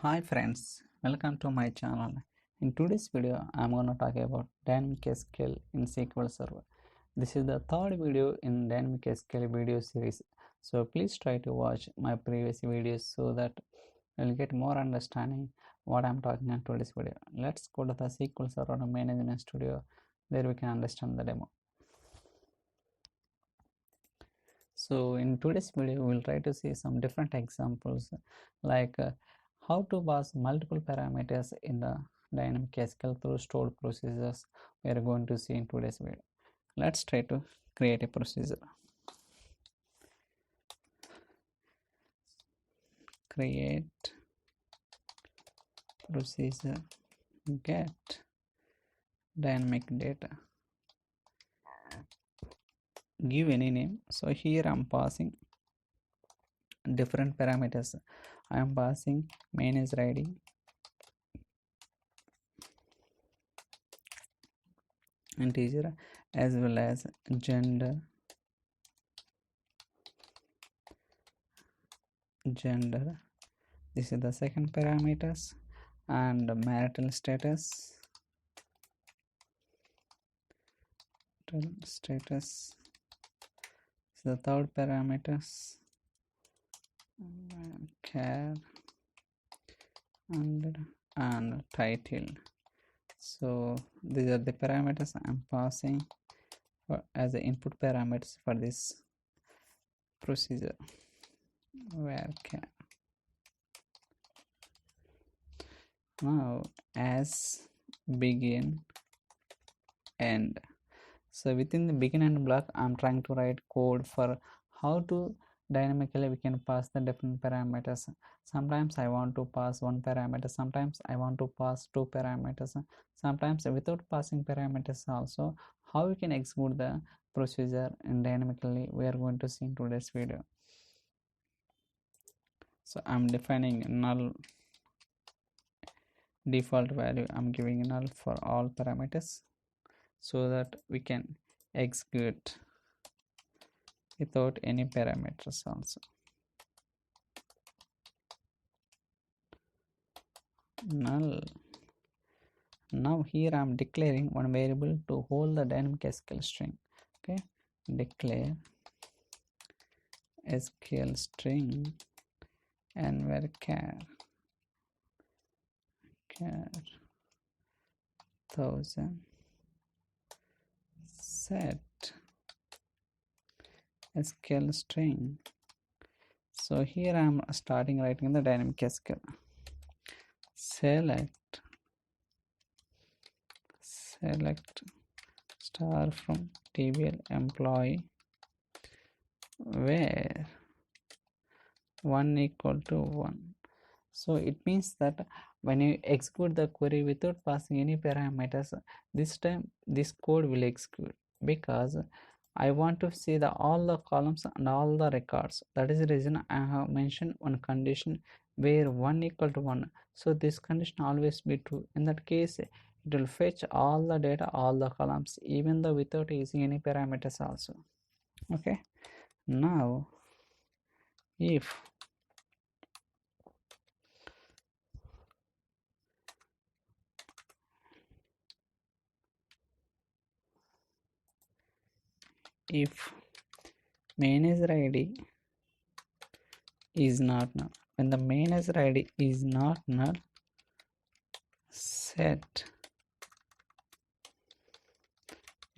Hi friends, welcome to my channel. In today's video, I'm going to talk about dynamic SQL in SQL Server. This is the third video in dynamic SQL video series. So please try to watch my previous videos so that you'll get more understanding what I'm talking in today's video. Let's go to the SQL Server Management Studio. There we can understand the demo. So in today's video, we'll try to see some different examples like how to pass multiple parameters in the dynamic SQL through stored procedures we are going to see in today's video. Let's try to create a procedure. Create procedure get dynamic data. Give any name. So here I'm passing different parameters. I am passing manager ID, integer, as well as gender, this is the second parameters, and marital status, this is the third parameters, care and title. So these are the parameters I'm passing as the input parameters for this procedure. Varchar. Now as begin end. So within the begin and block, I'm trying to write code for how to dynamically we can pass the different parameters. Sometimes I want to pass one parameter, sometimes I want to pass two parameters, sometimes without passing parameters also. How we can execute the procedure and dynamically we are going to see in today's video. So I'm defining null default value, I'm giving null for all parameters so that we can execute without any parameters also. Null. Now here I'm declaring one variable to hold the dynamic SQL string. Okay, declare SQL string and varchar 1000 set SQL string. So here I'm starting writing the dynamic SQL. Select star from table employee where 1 equal to 1. So it means that when you execute the query without passing any parameters, this time this code will execute because I want to see all the columns and all the records. That is the reason I have mentioned one condition where 1 equal to 1. So this condition always be true. In that case, it will fetch all the data, all the columns, even though without using any parameters also. Okay. Now, if manager ID is not null, when the manager ID is not null, set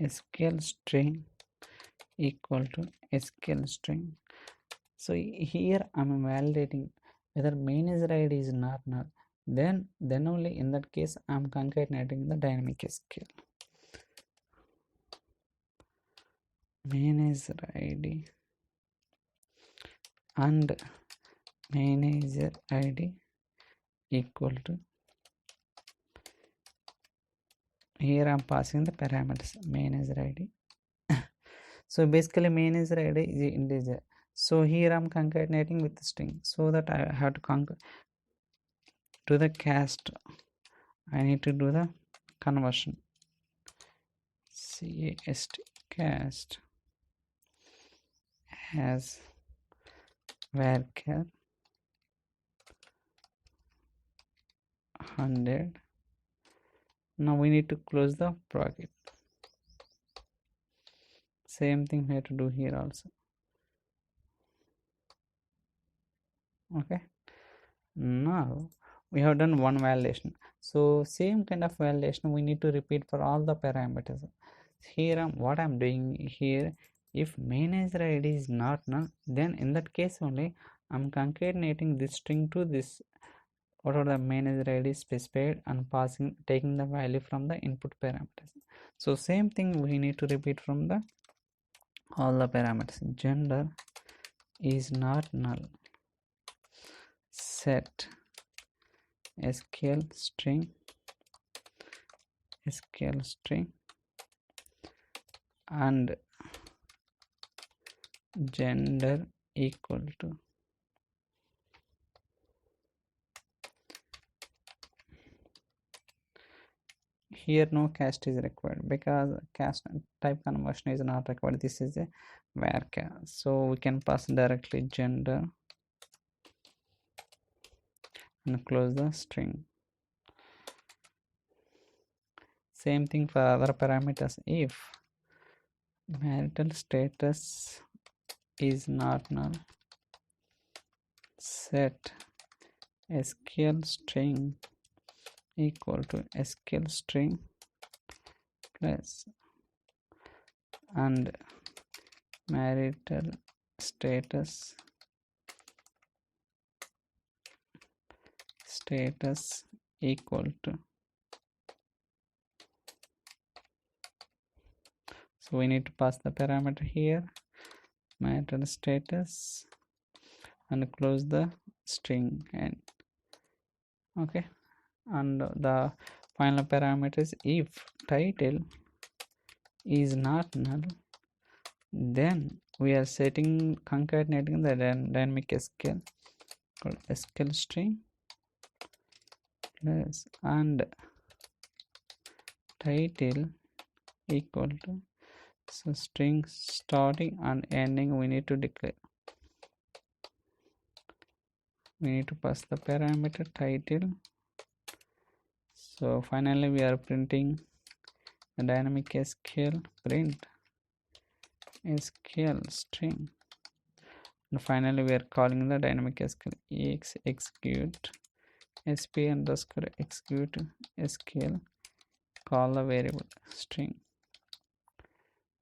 SQL string equal to SQL string. So here I'm validating whether manager ID is not null, then only in that case I'm concatenating the dynamic SQL. Manager ID and manager ID equal to, here I'm passing the parameters manager ID. So basically manager ID is integer. So here I'm concatenating with the string so that I have to do the cast. I need to do the conversion. Cast as varchar 100. Now we need to close the bracket. Same thing we have to do here also. Okay, now we have done one validation, so same kind of validation we need to repeat for all the parameters. Here what I'm doing here, if manager id is not null, then in that case only I'm concatenating this string to this whatever the manager id specified and taking the value from the input parameters. So same thing we need to repeat from the all the parameters. Gender is not null, set SQL string and gender equal to here. No cast is required because cast type conversion is not required. This is a varchar, so we can pass directly gender and close the string. Same thing for other parameters. If marital status is not null, set SQL string equal to SQL string plus and marital status equal to, so we need to pass the parameter here marital status and close the string and okay, and the final parameter is if title is not null, then we are concatenating the dynamic SQL called SQL string plus and title equal to, so string starting and ending we need to declare. We need to pass the parameter title. So finally we are printing the dynamic SQL print SQL string, and finally we are calling the dynamic SQL execute sp underscore execute SQL, call the variable string.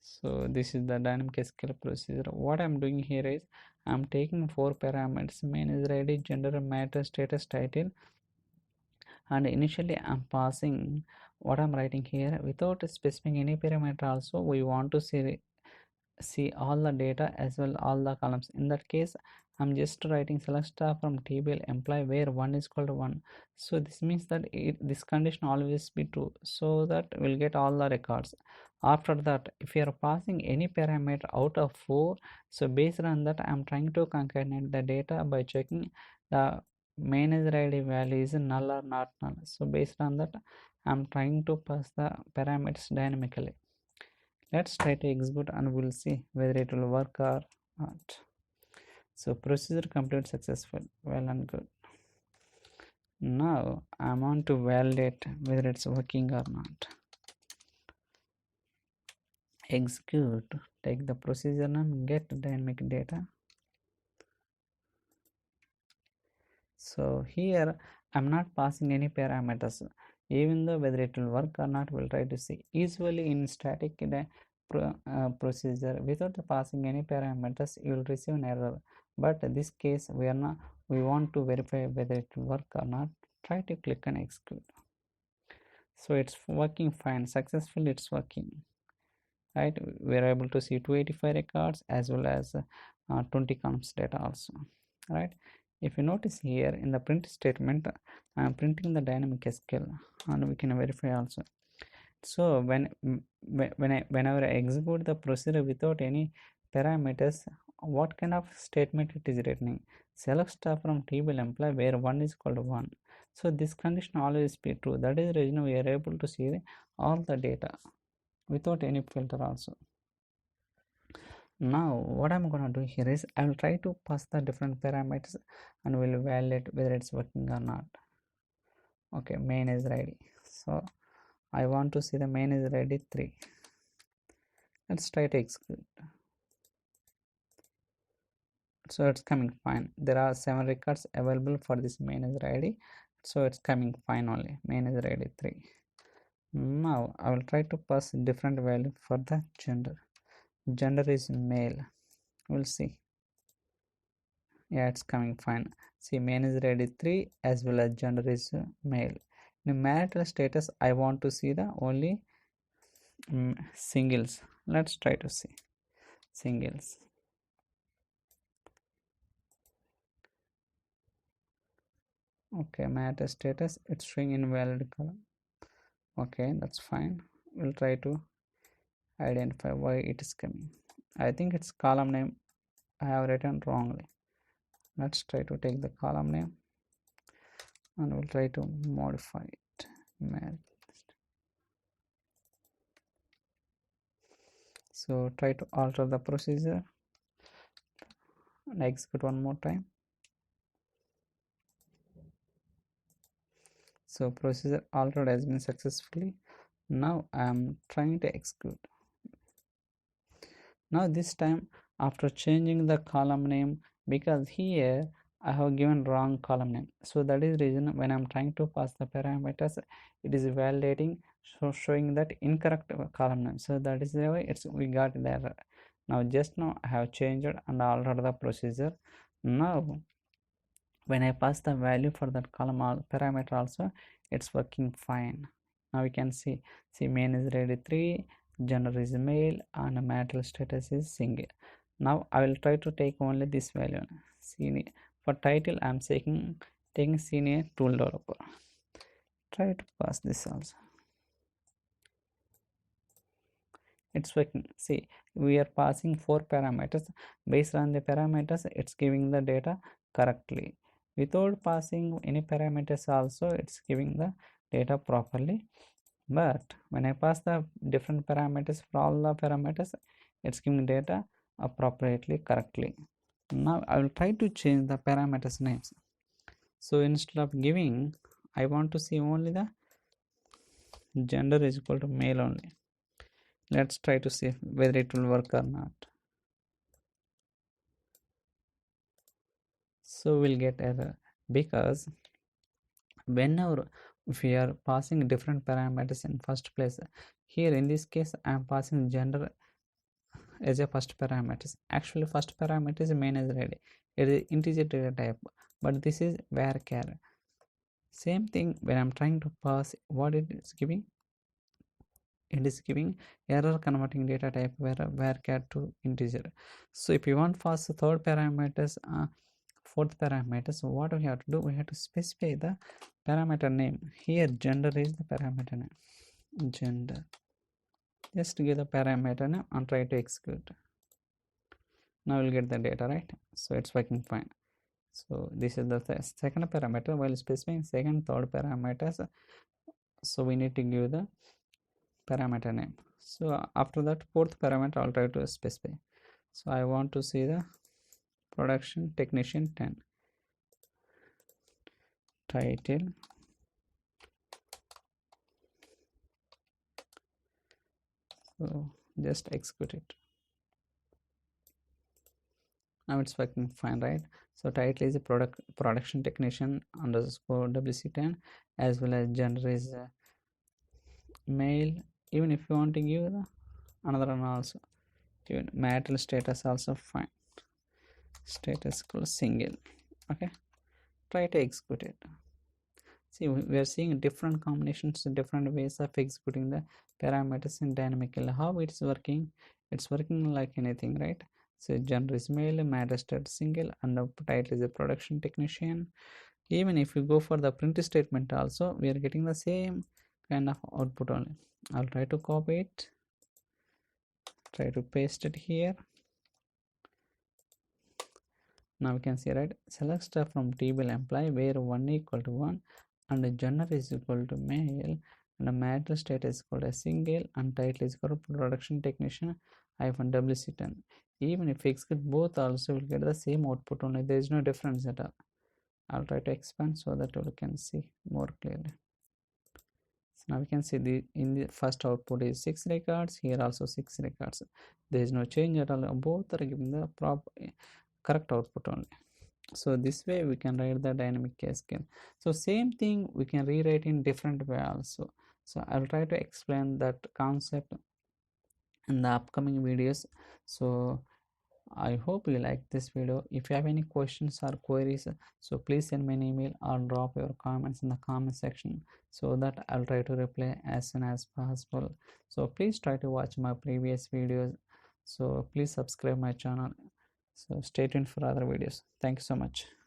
So this is the dynamic SQL procedure. What I'm doing here is I'm taking 4 parameters: manager id, gender, matter, status, title, and initially I'm passing what I'm writing here without specifying any parameter. Also we want to see all the data as well all the columns. In that case I'm just writing select star from table employee where 1 is equal to 1. So this means that this condition always be true, so that we'll get all the records. After that, if you are passing any parameter out of 4, so based on that I'm trying to concatenate the data by checking the manager id value is null or not null. So based on that I'm trying to pass the parameters dynamically. Let's try to execute and we'll see whether it will work or not. So procedure completed successful. Well and good. Now I want to validate whether it's working or not. Execute, take the procedure name, get dynamic data. So here I'm not passing any parameters. Even though whether it will work or not, we'll try to see. Usually in static procedure, without passing any parameters, you will receive an error. But in this case, we want to verify whether it will work or not. Try to click on execute. So it's working fine, successfully it's working. Right, we are able to see 285 records as well as 20 columns data also. Right, if you notice here in the print statement I am printing the dynamic SQL and we can verify also. So whenever I execute the procedure without any parameters, what kind of statement it is returning? Select star from table employee where 1 is equal to 1. So this condition always be true. That is the reason we are able to see all the data without any filter also. Now what I'm gonna do here is I will try to pass the different parameters and will validate whether it's working or not. Okay, main is ready. So I want to see the main is ready 3. Let's try to execute. So it's coming fine. There are 7 records available for this main is ready. So it's coming fine only. Main is ready 3. Now I will try to pass different value for the gender. Gender is male. We'll see. Yeah, it's coming fine. See, main is ready 3 as well as gender is male. In marital status, I want to see the only singles. Let's try to see singles. Okay, marital status, it's showing invalid column. Okay, that's fine. We'll try to identify why it is coming. I think it's column name I have written wrongly. Let's try to take the column name and we'll try to modify it. So try to alter the procedure and execute one more time. So procedure altered has been successfully. Now I am trying to execute. Now this time after changing the column name, because here I have given wrong column name, so that is reason when I'm trying to pass the parameters, it is validating, so showing that incorrect column name. So that is the way we got the error. Now just now I have changed and altered the procedure. Now when I pass the value for that column or parameter also, it's working fine. Now we can see main is ready 3, gender is male, and marital status is single. Now I will try to take only this value. Senior. For title I am taking senior tool developer. Try to pass this also. It's working. See, we are passing 4 parameters. Based on the parameters, it's giving the data correctly. Without passing any parameters also, it's giving the data properly. But when I pass the different parameters for all the parameters, it's giving data appropriately correctly. Now I will try to change the parameters names. So instead of giving, I want to see only the gender is equal to male only. Let's try to see whether it will work or not. So we'll get error because whenever we are passing different parameters in first place, here in this case I am passing gender as a first parameter. Actually first parameter is main is ready, it is integer data type, but this is varchar. Same thing when I'm trying to pass, what it is giving, it is giving error converting data type varchar to integer. So if you want pass the third parameters, fourth parameter, so what we have to do, we have to specify the parameter name. Here gender is the parameter name, gender. Just give the parameter name and try to execute. Now we'll get the data, right? So it's working fine. So this is the second parameter. While specifying second, third parameters, so we need to give the parameter name. So after that, fourth parameter I'll try to specify. So I want to see the production technician 10, title, so just execute it. Now it's working fine, right? So title is a production technician underscore WC10, as well as gender is male. Even if you want to give the another one also, even marital status also fine, status equal single. Okay, try to execute it. See, we are seeing different combinations, different ways of executing the parameters in dynamically. How it's working? It's working like anything, right? So gender is male, marital status single, and the title is a production technician. Even if you go for the print statement also, we are getting the same kind of output only. I'll try to copy it, try to paste it here. Now we can see, right, select star from table employee where 1 equal to 1 and the gender is equal to male and the marital status is equal to single and title is equal to production technician -WC10. Even if we execute both also, we'll get the same output only. There is no difference at all. I'll try to expand so that you can see more clearly. So now we can see the in the first output is 6 records, here also 6 records. There is no change at all, both are giving the correct output only. So this way we can write the dynamic cascade. So same thing we can rewrite in different way also. So I'll try to explain that concept in the upcoming videos. So I hope you like this video. If you have any questions or queries, so please send me an email or drop your comments in the comment section so that I'll try to reply as soon as possible. So please try to watch my previous videos. So please subscribe my channel. So stay tuned for other videos. Thank you so much.